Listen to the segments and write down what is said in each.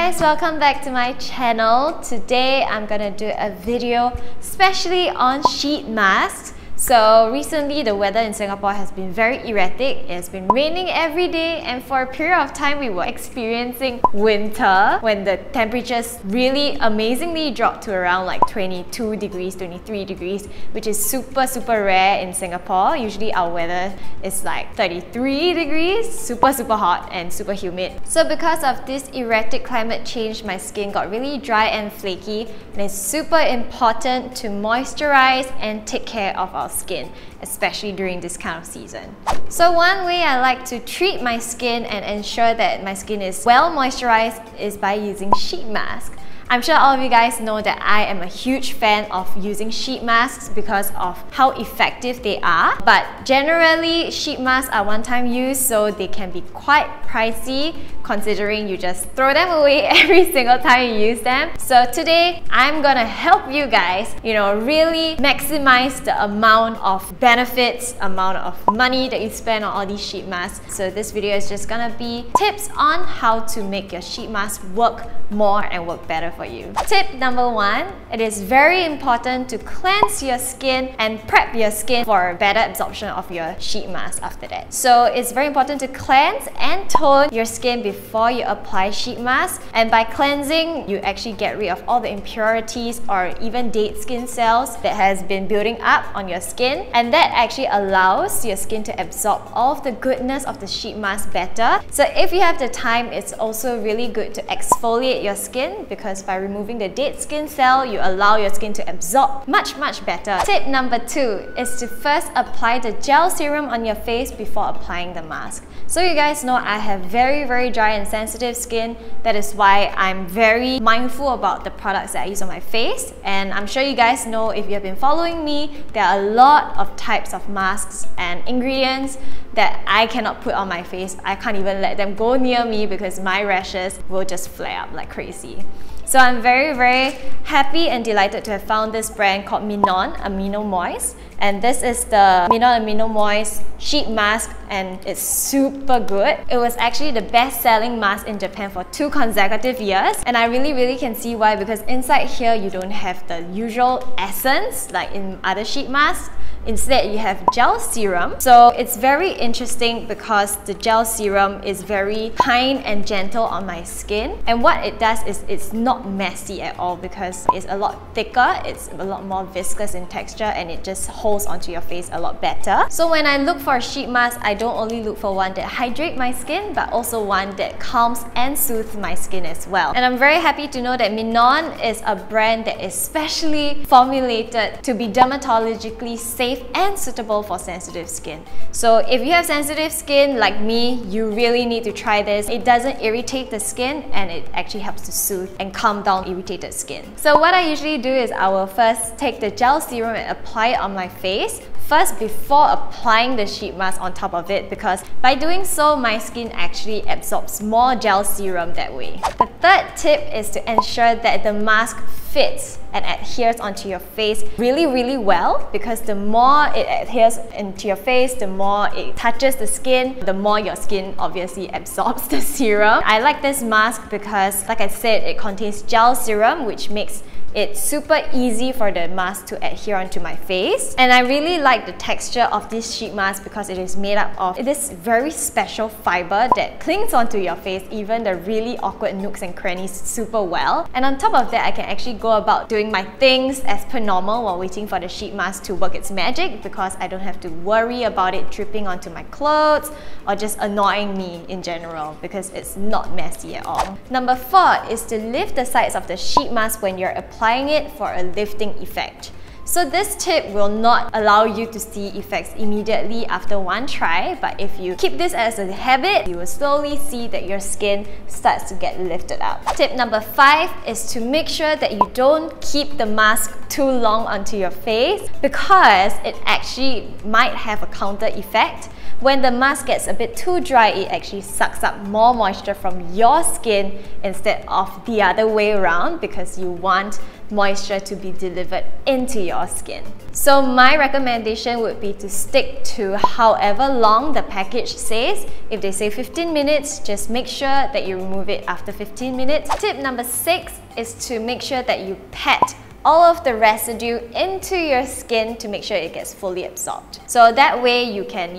guys, welcome back to my channel. Today I'm gonna do a video especially on sheet masks. So recently the weather in Singapore has been very erratic. It's been raining every day, and for a period of time we were experiencing winter when the temperatures really amazingly dropped to around like 22 degrees, 23 degrees, which is super rare in Singapore. Usually our weather is like 33 degrees, super hot and super humid. So because of this erratic climate change, my skin got really dry and flaky, and it's super important to moisturize and take care of our skin, especially during this kind of season. So one way I like to treat my skin and ensure that my skin is well moisturized is by using sheet masks. I'm sure all of you guys know that I am a huge fan of using sheet masks because of how effective they are. But generally, sheet masks are one-time use, so they can be quite pricey considering you just throw them away every single time you use them. So today, I'm gonna help you guys, really maximize the amount of benefits, amount of money that you spend on all these sheet masks. So this video is just gonna be tips on how to make your sheet mask work more and work better for you. Tip number one, it is very important to cleanse your skin and prep your skin for better absorption of your sheet mask after that. So it's very important to cleanse and tone your skin before you apply sheet mask. And by cleansing, you actually get rid of all the impurities or even dead skin cells that has been building up on your skin. And that actually allows your skin to absorb all of the goodness of the sheet mask better. So if you have the time, it's also really good to exfoliate your skin, because by removing the dead skin cell, you allow your skin to absorb much better. Tip number two is to first apply the gel serum on your face before applying the mask. So you guys know I have very dry and sensitive skin. That is why I'm very mindful about the products that I use on my face. And I'm sure you guys know, if you have been following me, there are a lot of types of masks and ingredients that I cannot put on my face. I can't even let them go near me because my rashes will just flare up like crazy. So I'm very happy and delighted to have found this brand called MINON Amino Moist. And this is the MINON Amino Moist sheet mask, and it's super good. It was actually the best-selling mask in Japan for 2 consecutive years. And I really can see why, because inside here you don't have the usual essence like in other sheet masks. Instead, you have gel serum. So it's very interesting because the gel serum is very kind and gentle on my skin. And what it does is it's not messy at all, because it's a lot thicker, it's a lot more viscous in texture, and it just holds onto your face a lot better. So when I look for a sheet mask, I don't only look for one that hydrates my skin, but also one that calms and soothes my skin as well. And I'm very happy to know that MINON is a brand that is specially formulated to be dermatologically safe and suitable for sensitive skin. So if you have sensitive skin like me, you really need to try this. It doesn't irritate the skin, and it actually helps to soothe and calm down irritated skin. So what I usually do is I will first take the gel serum and apply it on my face first before applying the sheet mask on top of it, because by doing so, my skin actually absorbs more gel serum that way. The third tip is to ensure that the mask fits and adheres onto your face really well, because the more it adheres into your face, the more it touches the skin, the more your skin obviously absorbs the serum. I like this mask because, like I said, it contains gel serum, which makes it's super easy for the mask to adhere onto my face. And I really like the texture of this sheet mask because it is made up of this very special fiber that clings onto your face, even the really awkward nooks and crannies, super well. And on top of that, I can actually go about doing my things as per normal while waiting for the sheet mask to work its magic, because I don't have to worry about it dripping onto my clothes or just annoying me in general, because it's not messy at all. Number 4 is to lift the sides of the sheet mask when you're applying it for a lifting effect. So this tip will not allow you to see effects immediately after one try, but if you keep this as a habit, you will slowly see that your skin starts to get lifted up. Tip number 5 is to make sure that you don't keep the mask too long onto your face, because it actually might have a counter effect. When the mask gets a bit too dry, it actually sucks up more moisture from your skin instead of the other way around, because you want moisture to be delivered into your skin. So my recommendation would be to stick to however long the package says. If they say 15 minutes, just make sure that you remove it after 15 minutes. Tip number 6 is to make sure that you pat all of the residue into your skin to make sure it gets fully absorbed. So that way you can,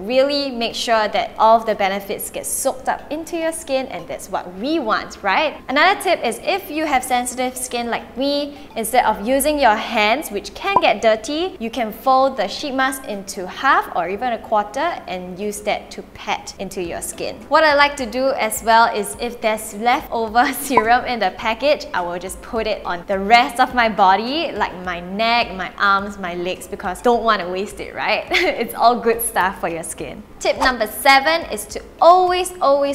really make sure that all of the benefits get soaked up into your skin, and that's what we want, right? Another tip is if you have sensitive skin like me, instead of using your hands, which can get dirty, you can fold the sheet mask into half or even a quarter and use that to pat into your skin. What I like to do as well is if there's leftover serum in the package, I will just put it on the rest of my body, like my neck, my arms, my legs, because don't want to waste it, right? It's all good stuff for your skin. Tip number 7 is to always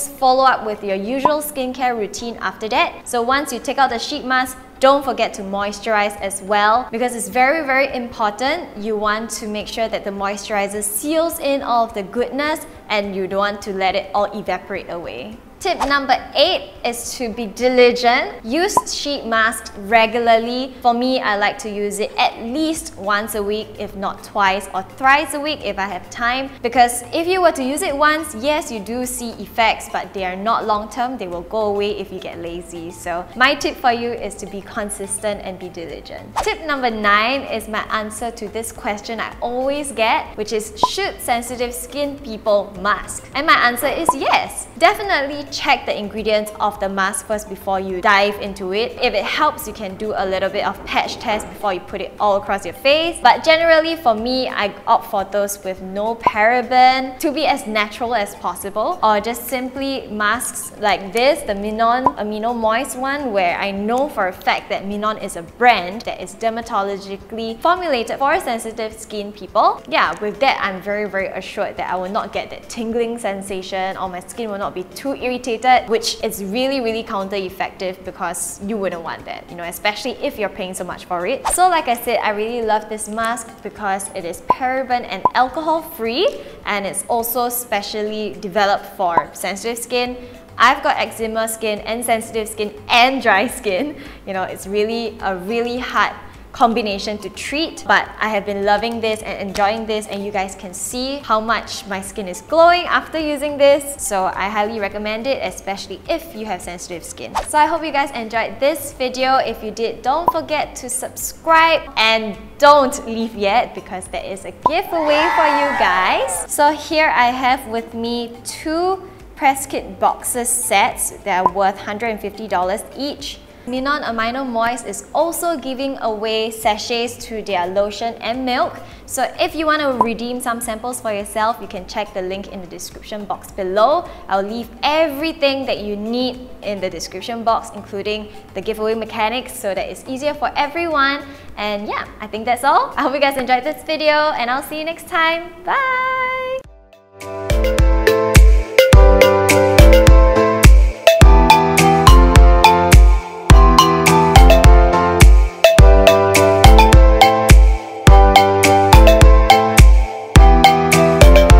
follow up with your usual skincare routine after that. So once you take out the sheet mask, don't forget to moisturize as well, because it's very important. You want to make sure that the moisturizer seals in all of the goodness and you don't want to let it all evaporate away. Tip number 8 is to be diligent. Use sheet masks regularly. For me, I like to use it at least once a week, if not twice or thrice a week if I have time. Because if you were to use it once, yes, you do see effects, but they are not long term. They will go away if you get lazy. So my tip for you is to be consistent and be diligent. Tip number 9 is my answer to this question I always get, which is, should sensitive skin people mask? And my answer is yes. Definitely check the ingredients of the mask first before you dive into it. If it helps, you can do a little bit of patch test before you put it all across your face. But generally for me, I opt for those with no paraben to be as natural as possible, or just simply masks like this, the MINON Amino Moist one, where I know for a fact that MINON is a brand that is dermatologically formulated for sensitive skin people. Yeah, with that, I'm very assured that I will not get that tingling sensation, or my skin will not be too irritated, which is really counter-effective, because you wouldn't want that, especially if you're paying so much for it. So like I said, I really love this mask because it is paraben and alcohol free, and it's also specially developed for sensitive skin. I've got eczema skin and sensitive skin and dry skin. It's really a really hard combination to treat, but I have been loving this and enjoying this, and you guys can see how much my skin is glowing after using this. So I highly recommend it, especially if you have sensitive skin. So I hope you guys enjoyed this video. If you did, don't forget to subscribe and don't leave yet, because there is a giveaway for you guys. So here I have with me 2 press kit boxes sets that are worth $150 each. MINON Amino Moist is also giving away sachets to their lotion and milk. So if you want to redeem some samples for yourself, you can check the link in the description box below. I'll leave everything that you need in the description box, including the giveaway mechanics, so that it's easier for everyone. And yeah, I think that's all. I hope you guys enjoyed this video, and I'll see you next time. Bye!